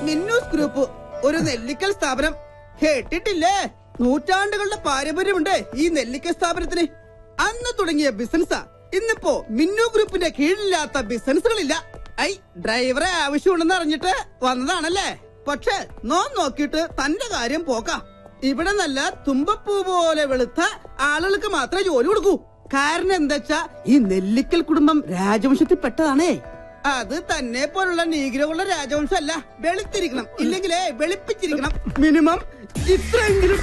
Minnu's group ഒരു നെല്ലിക്കൽ സ്ഥാപനം കേട്ടിട്ടില്ലേ? നൂറ്റാണ്ടുകളുടെ പാരമ്പര്യമുണ്ട് ഈ നെല്ലിക്കൽ സ്ഥാപനത്തിന്. അന്ന് തുടങ്ങിയ ബിസിനസ്സാ. ഇന്നിപ്പോ മിന്നു ഗ്രൂപ്പിന്റെ കീഴിലില്ലാത്ത ബിസിനസ്സുകളില്ല. ഡ്രൈവറെ ആവശ്യമുണ്ടെന്ന് അറിഞ്ഞിട്ട് വന്നതാണല്ലേ? പക്ഷെ നോക്കിയിട്ട് തന്റെ കാര്യം പോക്കാം. ഇവിടെ നല്ല തുമ്പപ്പൂ പോലെ വെളുത്ത ആളുകൾക്ക് മാത്രമേ ജോലി കൊടുക്കൂ. കാരണം എന്താച്ചാ ഈ നെല്ലിക്കൽ കുടുംബം രാജവംശത്തിൽ പെട്ടതാണേ. അത് തന്നെ പോലുള്ള നീഗ്രോകളുടെ രാജവംശമല്ല. വെളുത്തിരിക്കണം, ഇല്ലെങ്കിലേ വെളുപ്പിച്ചിരിക്കണം. മിനിമം ഇത്രയെങ്കിലും.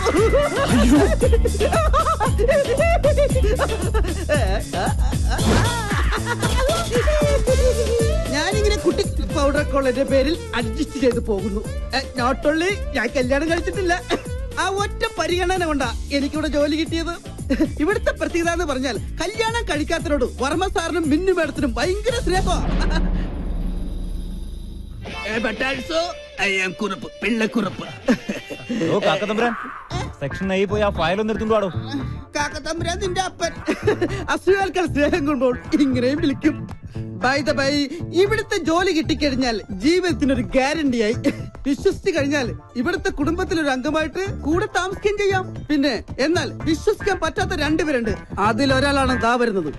ഞാനിങ്ങനെ കുട്ടി പൗഡർ കോളേജിന്റെ പേരിൽ അഡ്ജസ്റ്റ് ചെയ്ത് പോകുന്നു. നോട്ട് ഓൺലി ഞാൻ കല്യാണം കഴിച്ചിട്ടില്ല, ആ ഒറ്റ പരിഗണന കൊണ്ടാ എനിക്കിവിടെ ജോലി കിട്ടിയത്. ഇവിടുത്തെ പ്രത്യേകത എന്ന് പറഞ്ഞാൽ കല്യാണം കഴിക്കാത്തവരോട് വർമ്മ സാറിനും മിന്നു മേഡത്തിനും ഭയങ്കര സ്നേഹമാണ്. സെക്ഷൻ ആയി പോയി ആ ഫയൽ ഒന്ന് എടുത്തുകൊണ്ടോ. കാക്കത്തമ്പുരാൻ നിന്റെ അപ്പൻ അസുഖാൽക്കാർ സ്നേഹം കൊണ്ടോൾ ഇങ്ങനെയും വിളിക്കും. ബൈ ദ ബൈ, ഇവിടുത്തെ ജോലി കിട്ടിക്കഴിഞ്ഞാൽ ജീവിതത്തിനൊരു ഗ്യാരണ്ടിയായി. വിശ്വസിച്ചു കഴിഞ്ഞാൽ ഇവിടുത്തെ കുടുംബത്തിലൊരു അംഗമായിട്ട് കൂടെ താമസിക്കുകയും ചെയ്യാം. പിന്നെ എന്നാൽ വിശ്വസിക്കാൻ പറ്റാത്ത രണ്ടുപേരുണ്ട്. അതിലൊരാളാണ് ദാ വരുന്നത്,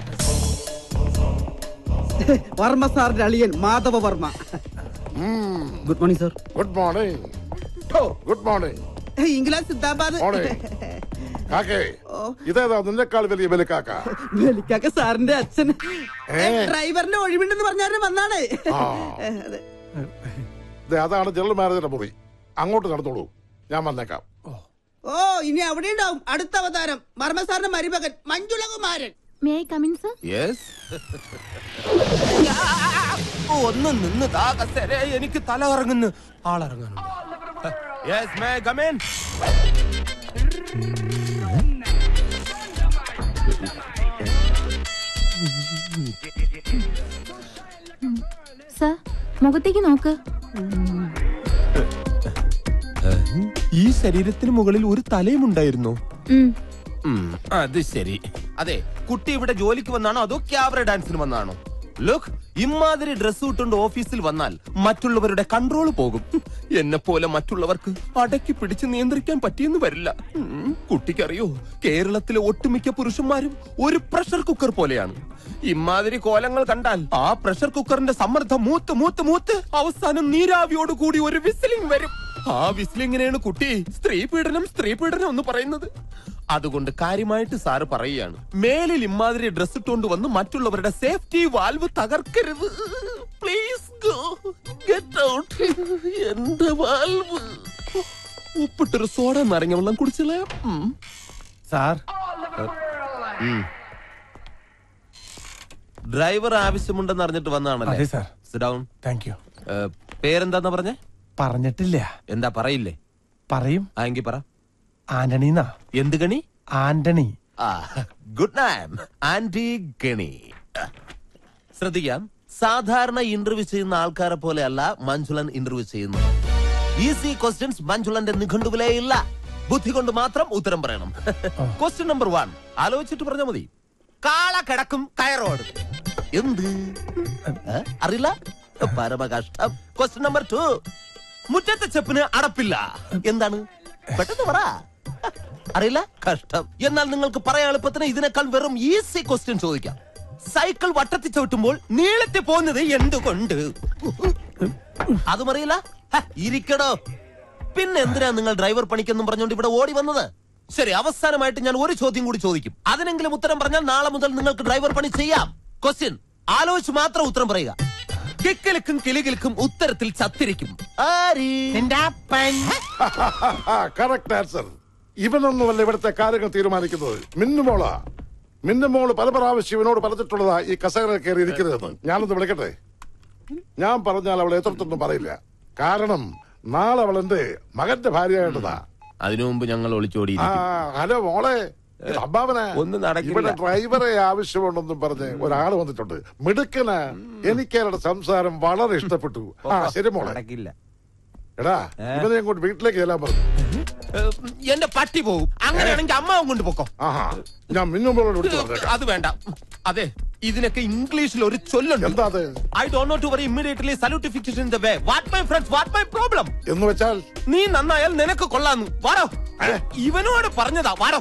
വർമ്മ സാറിന്റെ അളിയൻ Madhava Varma. Good morning sir. Good morning. Good morning. English Siddhabad. ഇതേതാ നിന്നെക്കാൾ വലിയ ബലിക്കാക്ക? ബലിക്കാക്ക സാറിന്റെ അച്ഛൻ. ഡ്രൈവറിന്റെ ഒഴിവുണ്ടെന്ന് പറഞ്ഞാലും വന്നാണേ. അതാണ് ജനറൽ മാനേജറുടെ മുറി. അങ്ങോട്ട് നടന്നോളൂ, ഞാൻ വന്നേക്കാം. ഓ, ഇനി അവിടെ ഉണ്ടാവും അടുത്ത അവതാരം. വർമ്മ സാറിന്റെ മരുമകൻ മഞ്ജുളകുമാരൻ. ഒന്ന് നിന്ന് എനിക്ക് തല കറങ്ങുന്നു. ആളിറങ്ങുന്നു. സർ, മുഖത്തേക്ക് നോക്ക്. ഈ ശരീരത്തിന് മുകളിൽ ഒരു തലയും ഉണ്ടായിരുന്നു. അത് ശരി. അതെ, കുട്ടി ഇവിടെ ജോലിക്ക് വന്നാണോ അതോ ക്യാബറ ഡാൻസിന് വന്നാണോ? ലുക്ക്, ഇമാതിരി ഡ്രസ് ഇട്ടുകൊണ്ട് ഓഫീസിൽ വന്നാൽ മറ്റുള്ളവരുടെ കൺട്രോൾ പോകും. എന്നെ പോലെ മറ്റുള്ളവർക്ക് അടക്കി പിടിച്ച് നിയന്ത്രിക്കാൻ പറ്റിയെന്ന് വരില്ല. കുട്ടിക്കറിയോ, കേരളത്തിലെ ഒട്ടുമിക്ക പുരുഷന്മാരും ഒരു പ്രഷർ കുക്കർ പോലെയാണ്. ഇമാതിരി കോലങ്ങൾ കണ്ടാൽ ആ പ്രഷർ കുക്കറിന്റെ സമ്മർദ്ദം മൂത്ത് മൂത്ത് മൂത്ത് അവസാനം നീരാവിയോട് കൂടി ഒരു വിസിലിംഗ് വരും. ആ വിസിലിങ്ങിനെയാണ് കുട്ടി സ്ത്രീ പീഡനം എന്ന് പറയുന്നത്. അതുകൊണ്ട് കാര്യമായിട്ട് സാറ് പറയുകയാണ്, മേലിൽ ഇമാതിരി ഡ്രസ് ഇട്ടുകൊണ്ട് വന്ന് മറ്റുള്ളവരുടെ സേഫ്റ്റി വാൽവ് തകർക്കരുത്. Please go get out. എന്റെ വാൽവ് ഉപ്പിട്ടൊരു സോഡ നാരങ്ങ വെള്ളം കുടിച്ചില്ലേ സാർ? ഡ്രൈവർ ആവശ്യമുണ്ടെന്ന് അറിഞ്ഞിട്ട് വന്നതാണല്ലേ? Sit down. Thank you. പേരെന്താന്ന് പറഞ്ഞേ? പറഞ്ഞിട്ടില്ല. എന്താ പറയില്ലേ? പറയും. എങ്കിൽ പറ. ആന്റണി. എന്ത് ഗണി? ആന്റണി. Good name, Anti Gani. ശ്രദ്ധിക്കാം, സാധാരണ ഇന്റർവ്യൂ ചെയ്യുന്ന ആൾക്കാരെ പോലെയല്ല മഞ്ജുളൻ ഇന്റർവ്യൂ ചെയ്യുന്നത്. ഈസി ക്വസ്റ്റ്യൻസ് മഞ്ജുളന്റെ നിഘണ്ടുവിലേ ഇല്ല. ബുദ്ധി കൊണ്ട് മാത്രം ഉത്തരം പറയണം. ക്വസ്റ്റ്യൻ നമ്പർ 1 ആലോചിച്ചിട്ട് പറഞ്ഞാൽ മതി. കാള കിടക്കും കയറോട്. എന്ത് അറിയില്ല? പരമകഷ്ടം. ക്വസ്റ്റ്യൻ നമ്പർ 2 മുറ്റത്തെ ചെപ്പിന് അടപ്പില്ല. എന്താണ്? പെട്ടെന്ന് പറ. അറിയില്ല? കഷ്ടം. എന്നാൽ നിങ്ങൾക്ക് പറയാൻ എളുപ്പത്തിന് ഇതിനേക്കാൾ വെറും ഈസി ക്വസ്റ്റ്യൻ ചോദിക്കാം. സൈക്കിൾ വട്ടത്തിൽ ചവിട്ടുമ്പോൾ നീളത്തിൽ പോകുന്നത് എന്തുകൊണ്ട്? അതും അറിയില്ല? ഇരിക്കടോ. പിന്നെ എന്തിനാ നിങ്ങൾ ഡ്രൈവർ പണിക്കെന്നും പറഞ്ഞുകൊണ്ട് ഇവിടെ ഓടി വന്നത്? ശരി, അവസാനമായിട്ട് ഞാൻ ഒരു ചോദ്യം കൂടി ചോദിക്കും. അതിനെങ്കിലും ഉത്തരം പറഞ്ഞാൽ നാളെ മുതൽ നിങ്ങൾക്ക് ഡ്രൈവർ പണി ചെയ്യാം. ക്വസ്റ്റ്യൻ ആലോചിച്ച് മാത്രം ഉത്തരം പറയുക. കിക്കിലിക്കും കിളികിൽക്കും ഉത്തരത്തിൽ ചത്തിരിക്കും. Correct answer. ഇവനൊന്നുമല്ല ഇവിടുത്തെ കാര്യങ്ങൾ തീരുമാനിക്കുന്നത്. മിന്നുമോള് പല പ്രാവശ്യം ഇവനോട് പറഞ്ഞിട്ടുള്ളതാ ഈ കസേര കയറി ഇരിക്കുന്നതെന്ന്. ഞാനൊന്ന് വിളിക്കട്ടെ? ഞാൻ പറഞ്ഞാൽ അവൾ എത്രത്തൊന്നും പറയില്ല. കാരണം നാളെ അവൾ എന്റെ മകന്റെ ഭാര്യയായിട്ടതാ. അതിനു മുമ്പ് ഞങ്ങൾ ഒളിച്ചോടി. ഹലോ മോളെ, ഒന്നും നടക്കില്ല. ഇവിടെ ഡ്രൈവറെ ആവശ്യമുണ്ടെന്നും പറഞ്ഞ് ഒരാള് വന്നിട്ടുണ്ട്. മിടുക്കനാ. എനിക്ക് അവരുടെ സംസാരം വളരെ ഇഷ്ടപ്പെട്ടു. ശരി മോളെ. നടക്കില്ല. എടാ, ഇവനെ അങ്ങോട്ട് വീട്ടിലേക്ക് ചെല്ലാൻ പറഞ്ഞു. എന്റെ പട്ടി പോകും. അങ്ങനെയാണെങ്കിൽ അമ്മാവും കൊണ്ട് പോക്കോ. ഞാൻ മിന്നുമ്പോളോട് വിളിച്ചു. അത് വേണ്ട. അതെ, ഇതിനൊക്കെ ഇംഗ്ലീഷിൽ ഒരു ചൊല്ലുണ്ട്. എന്താ അത്? I don't know to worry immediately salutification in the way. What my friends, what my problem? എന്ന് വെച്ചാൽ നീ നന്നായാൽ നിനക്ക് കൊള്ളാന്ന്. വാടോ, ഇവനോട് പറഞ്ഞതാ. വാടോ.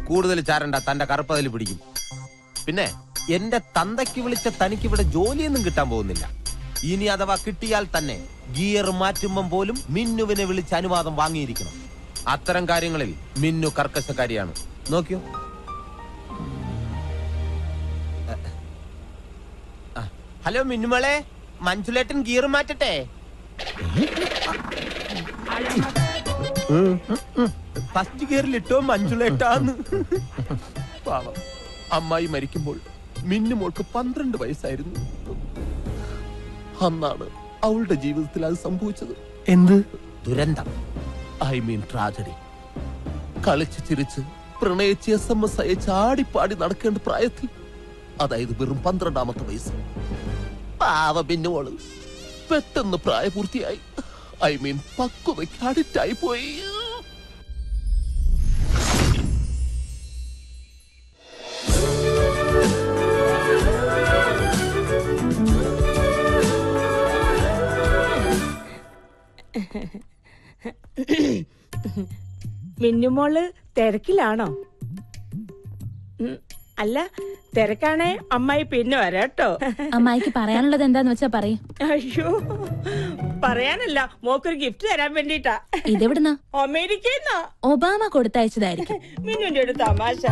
കൂടുതൽ ചാരണ്ട, തന്റെ കറുപ്പതിൽ പിടിക്കും. പിന്നെ എന്റെ തന്തയ്ക്ക് വിളിച്ച തനിക്ക് ഇവിടെ ജോലിയൊന്നും കിട്ടാൻ പോകുന്നില്ല. ഇനി അഥവാ കിട്ടിയാൽ തന്നെ ഗിയർ മാറ്റുമ്പം പോലും മിന്നുവിനെ വിളിച്ച് അനുവാദം വാങ്ങിയിരിക്കണം. അത്തരം കാര്യങ്ങളിൽ മിന്നു കർക്കശക്കാരിയാണ്. നോക്കിയോ. ഹലോ മിന്നുമോളെ, മഞ്ജുലേട്ടൻ ഗിയർ മാറ്റട്ടെ? ഫസ്റ്റ് ഗിയറിലിട്ടോ മഞ്ജുലേട്ടാന്ന്. പാവം, അമ്മായി മരിക്കുമ്പോൾ മിന്നുമോൾക്ക് 12 വയസ്സായിരുന്നു. അന്നാണ് അവളുടെ ജീവിതത്തിൽ അത് സംഭവിച്ചത്. എന്ത് ദുരന്തം? I mean tragedy. കളിച്ച് ചിരിച്ച് പ്രണയിച്ച് SMS അയച്ച് ആടിപ്പാടി നടക്കേണ്ട പ്രായത്തിൽ, അതായത് വെറും 12ാമത്തെ വയസ്സ്, പാവ മിന്നുമോള് പെട്ടെന്ന് പ്രായപൂർത്തിയായി. ഐ മീൻ പക്വതയ്ക്ക് അഡിക്റ്റായി പോയി. മിന്നുമോള് തിരക്കിലാണോ? അല്ല, തിരക്കാണേ അമ്മായി പിന്നെ വരാട്ടോ. അമ്മായിക്ക് പറയാനുള്ളത് എന്താന്ന് വെച്ചാ പറയും. അയ്യോ, പറയാനല്ല, മോക്കൊരു ഗിഫ്റ്റ് തരാൻ വേണ്ടിട്ടാ. ഇതെവിടുന്നാ? അമേരിക്കന്നാ. ഒബാമ കൊടുത്തയച്ചതായിരിക്കും. മിന്നുന്റെ ഒരു തമാശ.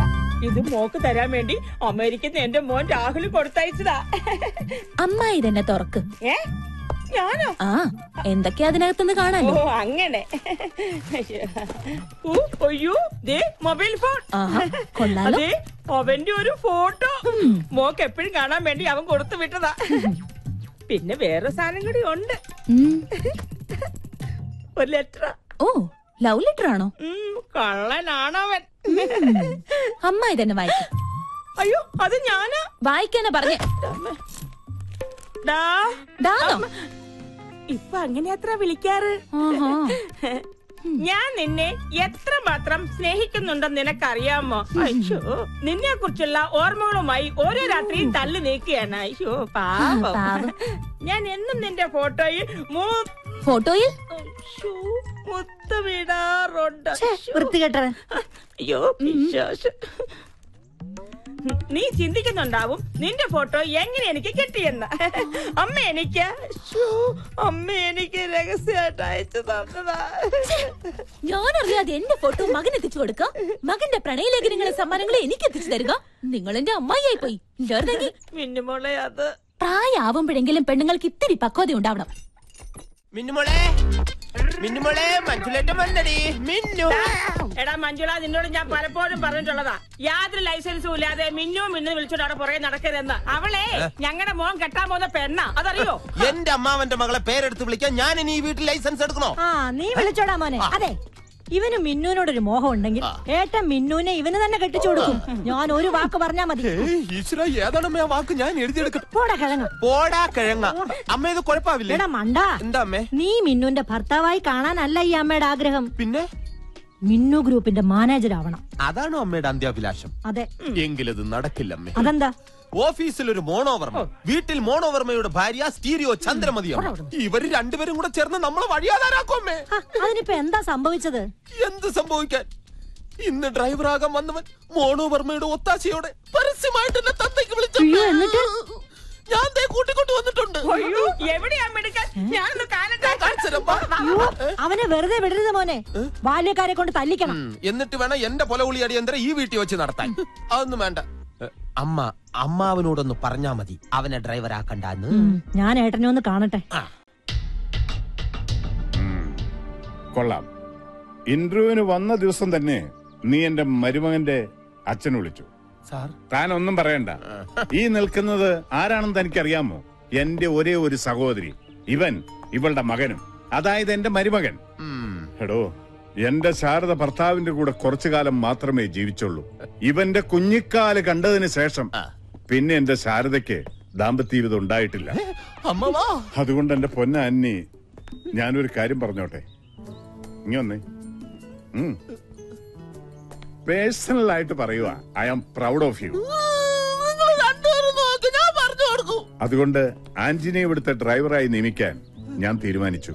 ഇത് മോക്ക് തരാൻ വേണ്ടി അമേരിക്കന്ന് എന്റെ മോൻ രാഹുൽ കൊടുത്തയച്ചതാ. അമ്മായി ഇതെന്നെ തുറക്ക്. ഞാനോ? ആ, എന്തൊക്കെയാ അതിനകത്തുനിന്ന് കാണാനോ? ഓ അങ്ങനെ. അയ്യോ, ദേ മൊബൈൽ ഫോൺ. കൊള്ളാലോ. അതെ, അവന്റെ ഒരു ഫോട്ടോ മോക്ക് എപ്പോഴും കാണാൻ വേണ്ടി അവൻ കൊടുത്തു വിട്ടതാ. പിന്നെ വേറെ സാധനം കൂടി ഉണ്ട്. ഒരു ലെറ്റർ. ഓ, ലവ് ലെറ്റർ ആണോ? കള്ളനാണവൻ. അമ്മായി തന്നെ വായിക്കും. അയ്യോ, അത് ഞാനാ വായിക്കാനാ പറഞ്ഞേ. ഇപ്പൊ അങ്ങനെ അത്ര വിളിക്കാറ്. ഞാൻ നിന്നെ എത്രമാത്രം സ്നേഹിക്കുന്നുണ്ടെന്ന് നിനക്കറിയാമോ? അയ്യോ, നിന്നെ കുറിച്ചുള്ള ഓർമ്മകളുമായി ഓരോ രാത്രിയും തള്ളി നീക്കുകയാണ്. അയ്യോ പാവം. ഞാൻ എന്നും നിന്റെ ഫോട്ടോയിൽ മുത്തമിടാറുണ്ട്. അയ്യോ, നീ ചിന്തിക്കുന്നുണ്ടാവും നിന്റെ ഫോട്ടോ എങ്ങനെ എനിക്ക് കിട്ടിയെന്ന്. അമ്മ എനിക്ക് രഹസ്യമായിട്ട് അയച്ചു തന്നതാ. ഞാനറിയാതെ എന്റെ ഫോട്ടോ മകൻ എത്തിച്ചു കൊടുക്ക. മകന്റെ പ്രണയലേഖനങ്ങളെ സമ്മാനങ്ങളെ എനിക്ക് എത്തിച്ചു തരിക. നിങ്ങൾ എന്റെ അമ്മായിയായി പോയി. മിന്നുമോളെ, അത് പ്രായമാവുമ്പോഴെങ്കിലും പെണ്ണുങ്ങൾക്ക് ഇത്തിരി പക്വത ഉണ്ടാവണം. എടാ മഞ്ജുള, നിന്നോട് ഞാൻ പലപ്പോഴും പറഞ്ഞിട്ടുള്ളതാ, യാതൊരു ലൈസൻസും ഇല്ലാതെ മിന്നു വിളിച്ചോണ്ട് അവിടെ പുറകെ നടക്കരുതെന്ന്. അവളെ ഞങ്ങളുടെ മോൻ കെട്ടാൻ പോകുന്ന പെണ്ണാ, അതറിയോ? എന്റെ അമ്മാവന്റെ മകളെ പേരെടുത്ത് വിളിക്കാൻ ഞാൻ ഇനി ഈ വീട്ടിൽ ലൈസൻസ് എടുക്കണോ? നീ വിളിച്ചോടാ മോനെ. അതെ, ഇവന് മിന്നുവിനോടൊരു മോഹം ഉണ്ടെങ്കിൽ ഏട്ടൻ മിന്നുവിനെ ഇവന് തന്നെ കെട്ടിച്ചു കൊടുക്കും. ഞാൻ ഒരു വാക്ക് പറഞ്ഞാ മതി. ഏതാണ് വാക്ക്? ഞാൻ എഴുതിയെടുക്കട്ടെ. പോടാ കിഴങ്ങ. അമ്മ ഇത് കുഴപ്പമില്ല. മണ്ടാ, എന്താ അമ്മേ? നീ മിന്നുവിന്റെ ഭർത്താവായി കാണാനല്ല ഈ അമ്മയുടെ ആഗ്രഹം. പിന്നെ മിന്നു ഗ്രൂപ്പിന്റെ മാനേജർ ആവണം. അതാണോ അമ്മയുടെ അന്ത്യാഭിലാഷം? അതെ. എങ്കിലത് നടക്കില്ലമ്മേ. അതെന്താ? ഓഫീസിൽ ഒരു മോണോവർമ്മ, വീട്ടിൽ മോണോവർമ്മയുടെ ഭാര്യ സ്റ്റീരിയോ ചന്ദ്രമതിയാണ്. ഇവര് രണ്ടുപേരും കൂടെ ചേർന്ന് നമ്മളെ വഴിയാതാരാക്കുമേ. അതിനിപ്പോ എന്താ സംഭവിച്ചത്? എന്ത് സംഭവിക്കാൻ? ഇന്ന് ഡ്രൈവറാകാൻ വന്നവൻ മോണോവർമ്മയുടെ ഒത്താശയോടെ പരസ്യമായിട്ട് എന്നെ തന്തയ്ക്ക് വിളിച്ചു. എന്നിട്ട് ഞാൻ കൂട്ടിക്കൊണ്ട് വന്നിട്ടുണ്ട്. അവനെ വെറുതെ വിടരുത് മോനെ, ബാല്യക്കാരെ കൊണ്ട് തല്ലിക്കണം. എന്നിട്ട് വേണം എന്റെ പൊലവുളി അടിയന്തരം ഈ വീട്ടിൽ വെച്ച് നടത്താൻ. അതൊന്നും വേണ്ട. അമ്മാവനോടൊന്ന് പറഞ്ഞാ മതി അവനെ ഡ്രൈവറാക്കണ്ടെന്ന്. ഞാൻ ഏട്ടനെ ഒന്ന് കാണട്ടെ. കൊള്ളാം. ഇന്റർവ്യൂവിന് വന്ന ദിവസം തന്നെ നീ എന്റെ മരുമകന്റെ അച്ഛനെ വിളിച്ചു. താൻ ഒന്നും പറയണ്ട. ഈ നിൽക്കുന്നത് ആരാണെന്ന് തനിക്കറിയാമോ? എന്റെ ഒരേ ഒരു സഹോദരി, ഇവളുടെ മകനും, അതായത് എന്റെ മരുമകൻ. എടോ, എന്റെ ശാരദ ഭർത്താവിന്റെ കൂടെ കുറച്ചു കാലം മാത്രമേ ജീവിച്ചുള്ളൂ. ഇവന്റെ കുഞ്ഞിക്കാല് കണ്ടതിന് ശേഷം പിന്നെ എന്റെ ശാരദയ്ക്ക് ദാമ്പത്യ ജീവിതം ഉണ്ടായിട്ടില്ല. അതുകൊണ്ട് എന്റെ പൊന്ന അന്നി, ഞാനൊരു കാര്യം പറഞ്ഞോട്ടെ. ഇനി വന്നേ. പേഴ്സണൽ ആയിട്ട് പറയുക, I am proud of you. അതുകൊണ്ട് ആന്റണിയെ ഇവിടുത്തെ ഡ്രൈവറായി നിയമിക്കാൻ ഞാൻ തീരുമാനിച്ചു.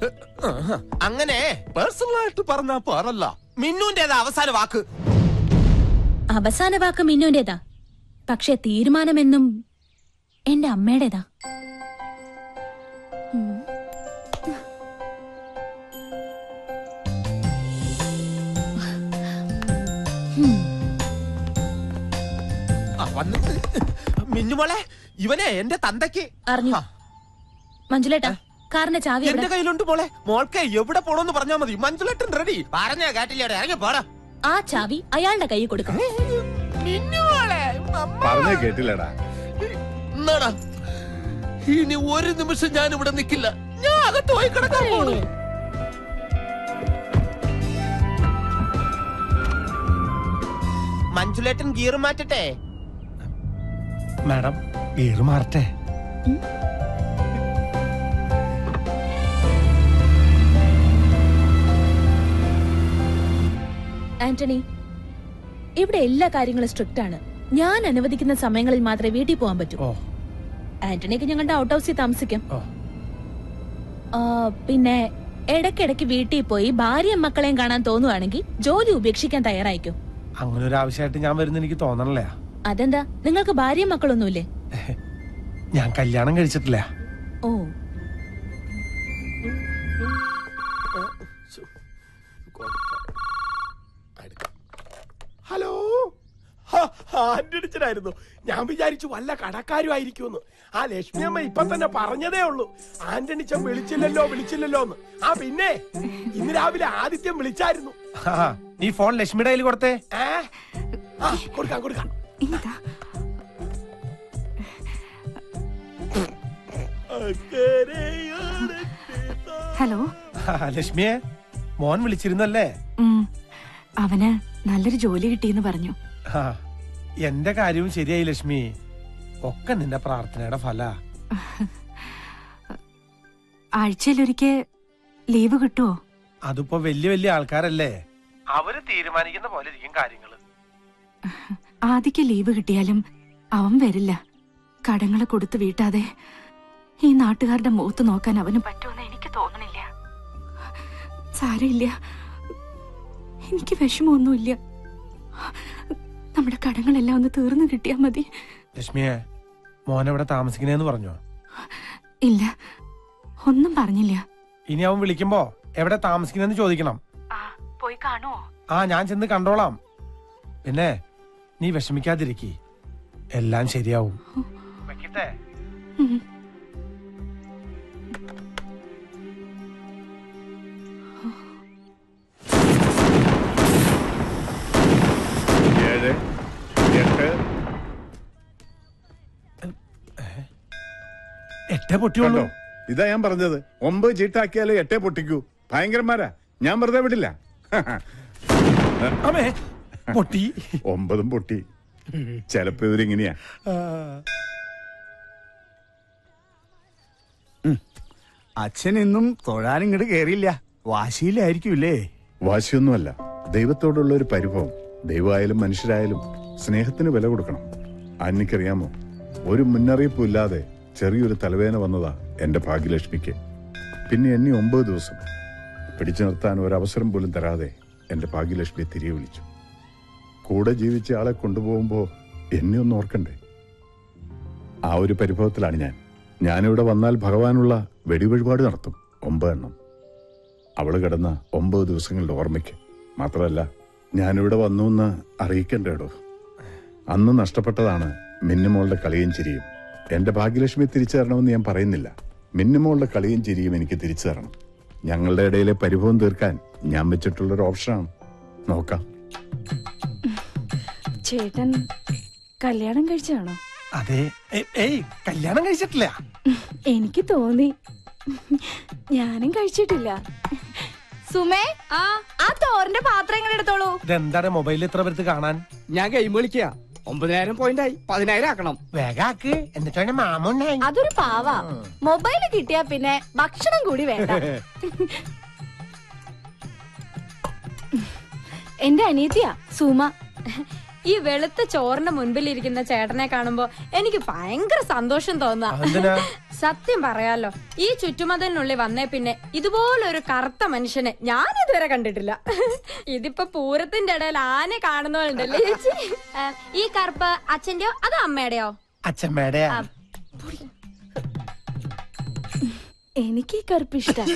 അങ്ങനെ പേഴ്സണലായിട്ട് പറഞ്ഞാ പോരല്ല. മിന്നുന്റേതാ അവസാന വാക്ക്. അവസാന വാക്ക് മിന്നുന്റേതാ, പക്ഷെ തീരുമാനമെന്നും എന്റെ അമ്മയുടേതാ. മിന്നുമോളെ, ഇവനെ എന്റെ തന്തയ്ക്ക് അറിഞ്ഞു. മഞ്ജുലേട്ടാ, കാറിന്റെ ചാവി എന്റെ കയ്യിലുണ്ട് മോളെ. മോൾക്ക് എവിടെ പോണോന്ന് പറഞ്ഞാ മതി. മഞ്ജുലേട്ടൻ റെഡി. പറഞ്ഞ കേട്ടില്ലേടെ, ഇറങ്ങി പോടാ. ആ ചാവി അയാളുടെ കയ്യിൽ കൊടുക്കും. പറഞ്ഞേ കേട്ടില്ലടാ. എന്നാടാ, ഇനി ഒരു നിമിഷം ഞാൻ ഇവിടെ നിൽക്കില്ല. ഞാൻ അകത്ത് പോയി കിടക്കാൻ പോണു. മഞ്ജുലേട്ടൻ ഗിയർ മാറ്റട്ടെ? മാഡം, ഗിയർ മാറട്ടെ? ആന്റണി, ഇവിടെ എല്ലാ കാര്യങ്ങളും സ്ട്രിക്റ്റ് ആണ്. ഞാൻ അനുവദിക്കുന്ന സമയങ്ങളിൽ മാത്രമേ വീട്ടിൽ പോകാൻ പറ്റൂ. ആന്റണിക്ക് ഞങ്ങളുടെ ഔട്ട് ഹൗസിൽ താമസിക്കാം. പിന്നെ ഇടയ്ക്കിടയ്ക്ക് വീട്ടിൽ പോയി ഭാര്യയും മക്കളെയും കാണാൻ തോന്നുവാണെങ്കിൽ ജോലി ഉപേക്ഷിക്കാൻ തയ്യാറായിക്കോ. അങ്ങനെ ഒരു ആവശ്യമായിട്ട് ഞാൻ വരുന്ന എനിക്ക് തോന്നണല്ലേ. അതെന്താ, നിങ്ങൾക്ക് ഭാര്യയും മക്കളൊന്നുമില്ലേ? ഞാൻ കല്യാണം കഴിച്ചിട്ടില്ല. ഓ, ഹലോ, ആന്റണിച്ചനായിരുന്നു. ഞാൻ വിചാരിച്ചു വല്ല കടക്കാരും ആയിരിക്കുമെന്ന്. ആ ലക്ഷ്മി അമ്മ ഇപ്പൊ തന്നെ പറഞ്ഞതേ ഉള്ളൂ, ആന്റണിച്ചൻ വിളിച്ചില്ലല്ലോ എന്ന്. ആ പിന്നെ ഇന്ന് രാവിലെ ആദിത്യം വിളിച്ചായിരുന്നു. ഈ ഫോൺ ലക്ഷ്മിയുടെ കയ്യിൽ കൊടുത്തേ. കൊടുക്കാം. ഹലോ ലക്ഷ്മിയെ, മോൻ വിളിച്ചിരുന്നല്ലേ? അവന് നല്ലൊരു ജോലി കിട്ടിയെന്ന് പറഞ്ഞു. എന്റെ കാര്യവും ശരിയായി ലക്ഷ്മി. ഒക്കെ നിന്റെ പ്രാർത്ഥനയുടെ ഫല. ആഴ്ചയിലൊരിക്കൽ ലീവ് കിട്ടുമോ? അതിപ്പോ വലിയ വലിയ ആൾക്കാരല്ലേ, അവര് തീരുമാനിക്കുന്ന പോലെ ഇരിക്കും കാര്യങ്ങള്. ആദ്യക്ക് ലീവ് കിട്ടിയാലും അവൻ വരില്ല. കടങ്ങളെ കൊടുത്ത് വീട്ടാതെ ഈ നാട്ടുകാരുടെ മുഖത്ത് നോക്കാൻ അവന് പറ്റുമെന്ന് എനിക്ക് തോന്നണില്ല. സാരമില്ല, എനിക്ക് വിഷമമൊന്നുമില്ല. നമ്മുടെ കടങ്ങളെല്ലാം ഒന്ന് തീർന്നു കിട്ടിയാ മതി. ലക്ഷ്മിയെ, മോനെവിടെ താമസിക്കണേന്ന് പറഞ്ഞോ? ഇല്ല, ഒന്നും പറഞ്ഞില്ല. ഇനി അവൻ വിളിക്കുമ്പോ എവിടെ താമസിക്കണെന്ന് ചോദിക്കണം. പോയി കാണുവോ? ഞാൻ ചെന്ന് കണ്ടോളാം. പിന്നെ നീ വിഷമിക്കാതിരിക്കി, എല്ലാം ശരിയാവും. വെക്കട്ടെ? എട്ടേ പൊട്ടിയുള്ളൂ. ഇതാ ഞാൻ പറഞ്ഞത്, 9 ചീട്ടാക്കിയാലേ 8 പൊട്ടിക്കൂ. ഭയങ്കരന്മാരാ, ഞാൻ വെറുതെ വിടില്ല. പൊട്ടി 9 പൊട്ടി. ചിലപ്പോ ഇവരിങ്ങനെയാ. അച്ഛൻ ഇന്നും തൊഴാനും ഇങ്ങോട്ട് കേറിയില്ല. വാശിയിലായിരിക്കൂല്ലേ? വാശിയൊന്നുമല്ല, ദൈവത്തോടുള്ള ഒരു പരിഭവം. ദൈവമായാലും മനുഷ്യരായാലും സ്നേഹത്തിന് വില കൊടുക്കണം. അന്നിക്കറിയാമോ, ഒരു മുന്നറിയിപ്പും ഇല്ലാതെ ചെറിയൊരു തലവേദന വന്നതാ എന്റെ ഭാഗ്യലക്ഷ്മിക്ക്. പിന്നെ എന്നെ 9 ദിവസം പിടിച്ചു നിർത്താൻ ഒരവസരം പോലും തരാതെ എന്റെ ഭാഗ്യലക്ഷ്മിയെ തിരികെ വിളിച്ചു. കൂടെ ജീവിച്ച ആളെ കൊണ്ടുപോകുമ്പോ എന്നെ ഒന്ന് ഓർക്കണ്ടേ? ആ ഒരു പരിഭവത്തിലാണ് ഞാനിവിടെ വന്നാൽ ഭഗവാനുള്ള വെടിവഴിപാട് നടത്തും 9 എണ്ണം. അവള് കിടന്ന 9 ദിവസങ്ങളുടെ ഓർമ്മയ്ക്ക്. മാത്രമല്ല, ഞാനിവിടെ വന്നു എന്ന് അറിയിക്കണ്ടേടോ. അന്ന് നഷ്ടപ്പെട്ടതാണ് മിന്നുമോളുടെ കളിയും ചിരിയും. എന്റെ ഭാഗ്യലക്ഷ്മി തിരിച്ചു തരണമെന്ന് ഞാൻ പറയുന്നില്ല. മിന്നുമോളുടെ കളിയും ചിരിയും എനിക്ക് തിരിച്ചു തരണം. ഞങ്ങളുടെ ഇടയിലെ പരിഭവം തീർക്കാൻ ഞാൻ വെച്ചിട്ടുള്ളൊരു ഓപ്ഷനാണ്. നോക്കാം. ചേട്ടൻ കല്യാണം കഴിച്ചാണോ? അതെ. കല്യാണം കഴിച്ചിട്ടില്ല. എനിക്ക് തോന്നി. ഞാനും കഴിച്ചിട്ടില്ല. സുമേ, ആ തോറിന്റെ പാത്രങ്ങൾ എടുത്തോളൂ. ഇതെന്താണ് മൊബൈലിൽ ഇത്ര പേർക്ക് കാണാൻ? ഞാൻ ഗെയിം കളിക്കുക. 9000 പോയിന്റായി, 10000 ആക്കണം. വേഗാക്ക്, എന്നിട്ടാണ് മാമുണ്ടായി. അതൊരു പാവാ. മൊബൈല് കിട്ടിയാ പിന്നെ ഭക്ഷണം കൂടി വേണ്ട. എന്റെ അനിയത്തിയാ സുമ. ഈ വെളുത്ത ചോറിന്റെ മുൻപിൽ ഇരിക്കുന്ന ചേട്ടനെ കാണുമ്പോ എനിക്ക് ഭയങ്കര സന്തോഷം തോന്നുക. സത്യം പറയാലോ, ഈ ചുറ്റുമതിനുള്ളിൽ വന്നേ പിന്നെ ഇതുപോലൊരു കറുത്ത മനുഷ്യനെ ഞാൻ ഇതുവരെ കണ്ടിട്ടില്ല. ഇതിപ്പോ പൂരത്തിന്റെ ഇടയിൽ ആനെ കാണുന്നവരുണ്ടല്ലേ ചേച്ചി. ഈ കറുപ്പ് അച്ഛന്റെയോ അതോ അമ്മയുടെയോ? അച്ഛമ്മയുടെ. എനിക്ക് ഈ കറുപ്പ് ഇഷ്ടം.